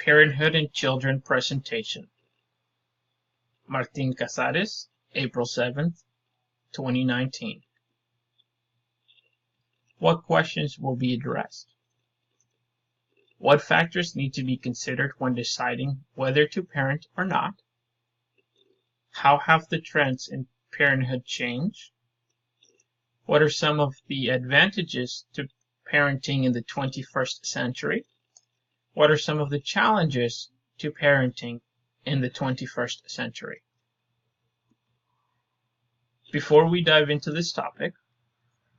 Parenthood and Children presentation. Martin Cazares, April 7th, 2019. What questions will be addressed? What factors need to be considered when deciding whether to parent or not? How have the trends in parenthood changed? What are some of the advantages to parenting in the 21st century? What are some of the challenges to parenting in the 21st century? Before we dive into this topic,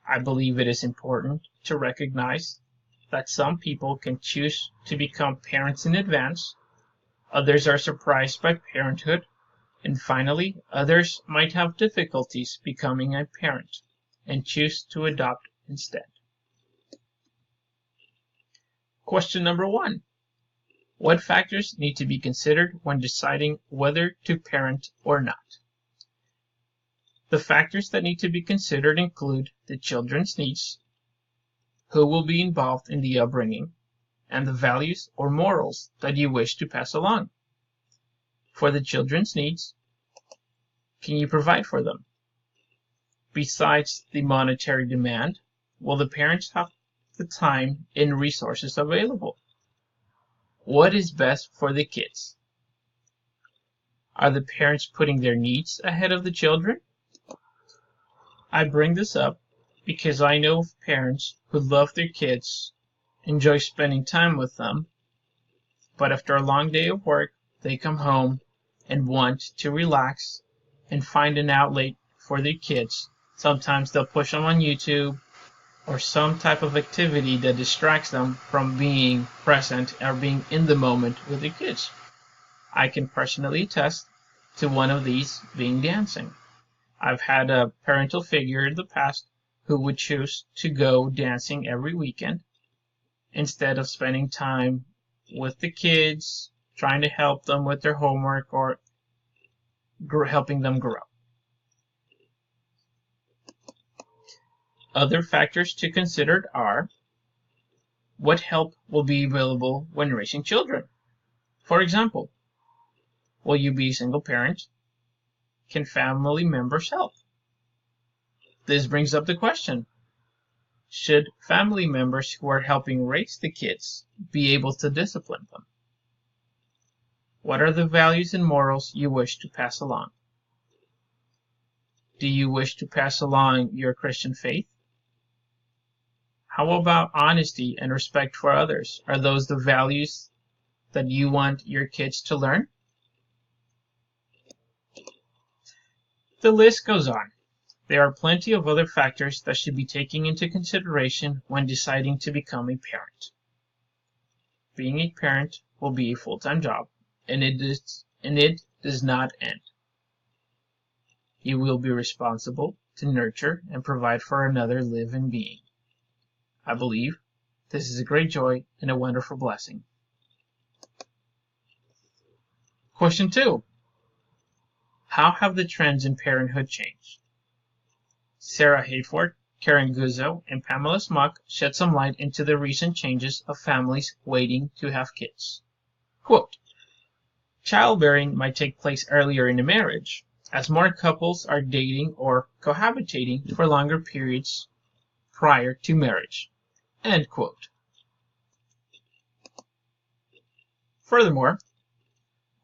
I believe it is important to recognize that some people can choose to become parents in advance, others are surprised by parenthood, and finally, others might have difficulties becoming a parent and choose to adopt instead. Question number 1. What factors need to be considered when deciding whether to parent or not? The factors that need to be considered include the children's needs, who will be involved in the upbringing, and the values or morals that you wish to pass along. For the children's needs, can you provide for them? Besides the monetary demand, will the parents have the time and resources available? What is best for the kids? Are the parents putting their needs ahead of the children? I bring this up because I know of parents who love their kids, enjoy spending time with them, but after a long day of work, they come home and want to relax and find an outlet for their kids. Sometimes they'll push them on YouTube or some type of activity that distracts them from being present or being in the moment with their kids. I can personally attest to one of these being dancing. I've had a parental figure in the past who would choose to go dancing every weekend instead of spending time with the kids, trying to help them with their homework or helping them grow. Other factors to consider are what help will be available when raising children. For example, will you be a single parent? Can family members help? This brings up the question, should family members who are helping raise the kids be able to discipline them? What are the values and morals you wish to pass along? Do you wish to pass along your Christian faith? How about honesty and respect for others? Are those the values that you want your kids to learn? The list goes on. There are plenty of other factors that should be taken into consideration when deciding to become a parent. Being a parent will be a full-time job, and it does not end. You will be responsible to nurture and provide for another living being. I believe this is a great joy and a wonderful blessing. Question 2. How have the trends in parenthood changed? Sarah Hayford, Karen Guzzo, and Pamela Smock shed some light into the recent changes of families waiting to have kids. Quote, childbearing might take place earlier in a marriage, as more couples are dating or cohabitating for longer periods prior to marriage. End quote. Furthermore,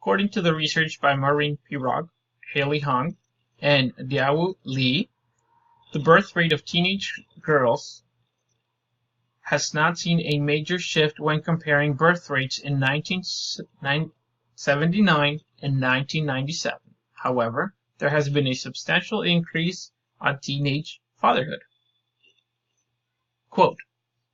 according to the research by Maureen Pirog, Haley Hong, and Diawu Lee, the birth rate of teenage girls has not seen a major shift when comparing birth rates in 1979 and 1997. However, there has been a substantial increase on teenage fatherhood. Quote,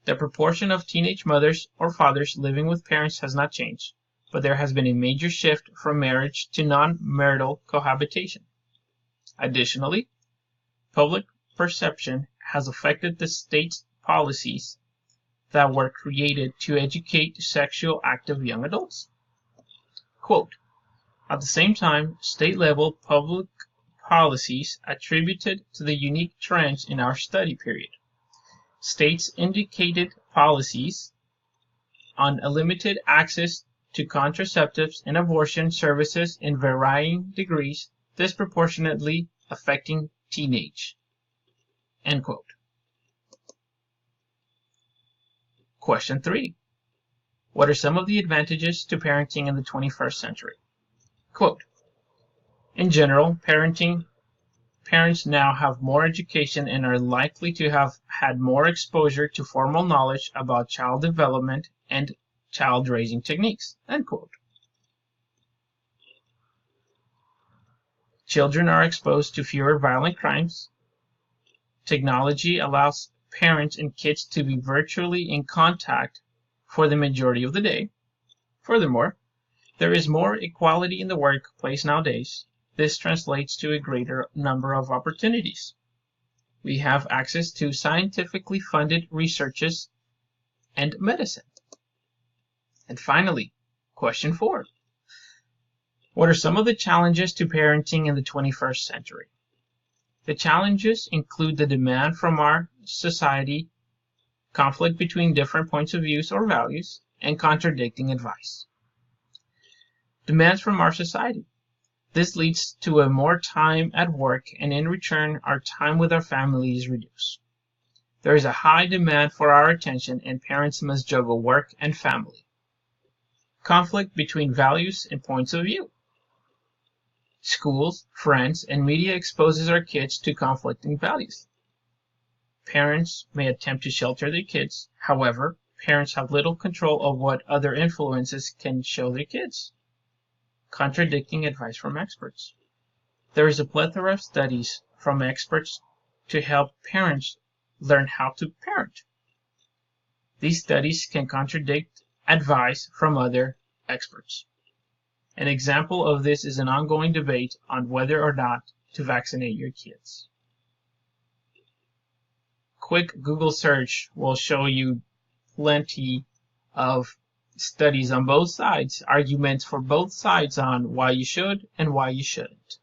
the proportion of teenage mothers or fathers living with parents has not changed, but there has been a major shift from marriage to non-marital cohabitation. Additionally, public perception has affected the state's policies that were created to educate sexual active young adults. Quote, at the same time, state-level public policies attributed to the unique trends in our study period. States indicated policies on a limited access to contraceptives and abortion services in varying degrees, disproportionately affecting teenage." End quote. Question 3. What are some of the advantages to parenting in the 21st century? Quote, "In general, parents now have more education and are likely to have had more exposure to formal knowledge about child development and child raising techniques." End quote. Children are exposed to fewer violent crimes. Technology allows parents and kids to be virtually in contact for the majority of the day. Furthermore, there is more equality in the workplace nowadays. This translates to a greater number of opportunities. We have access to scientifically funded researches and medicine. And finally, question 4. What are some of the challenges to parenting in the 21st century? The challenges include the demand from our society, conflict between different points of view or values, and contradicting advice. Demands from our society. This leads to a more time at work, and in return, our time with our family is reduced. There is a high demand for our attention, and parents must juggle work and family. Conflict between values and points of view. Schools, friends, and media exposes our kids to conflicting values. Parents may attempt to shelter their kids. However, parents have little control of what other influences can show their kids. Contradicting advice from experts. There is a plethora of studies from experts to help parents learn how to parent. These studies can contradict advice from other experts. An example of this is an ongoing debate on whether or not to vaccinate your kids. Quick Google search will show you plenty of studies on both sides, arguments for both sides on why you should and why you shouldn't.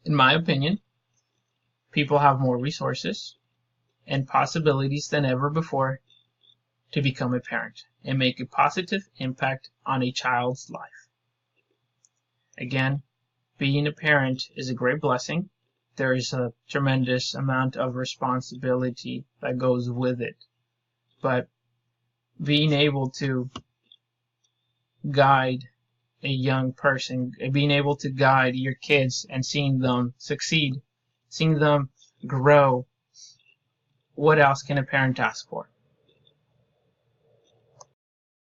In my opinion, people have more resources and possibilities than ever before to become a parent and make a positive impact on a child's life. Again, being a parent is a great blessing. There is a tremendous amount of responsibility that goes with it. But being able to guide a young person, being able to guide your kids and seeing them succeed, seeing them grow, what else can a parent ask for?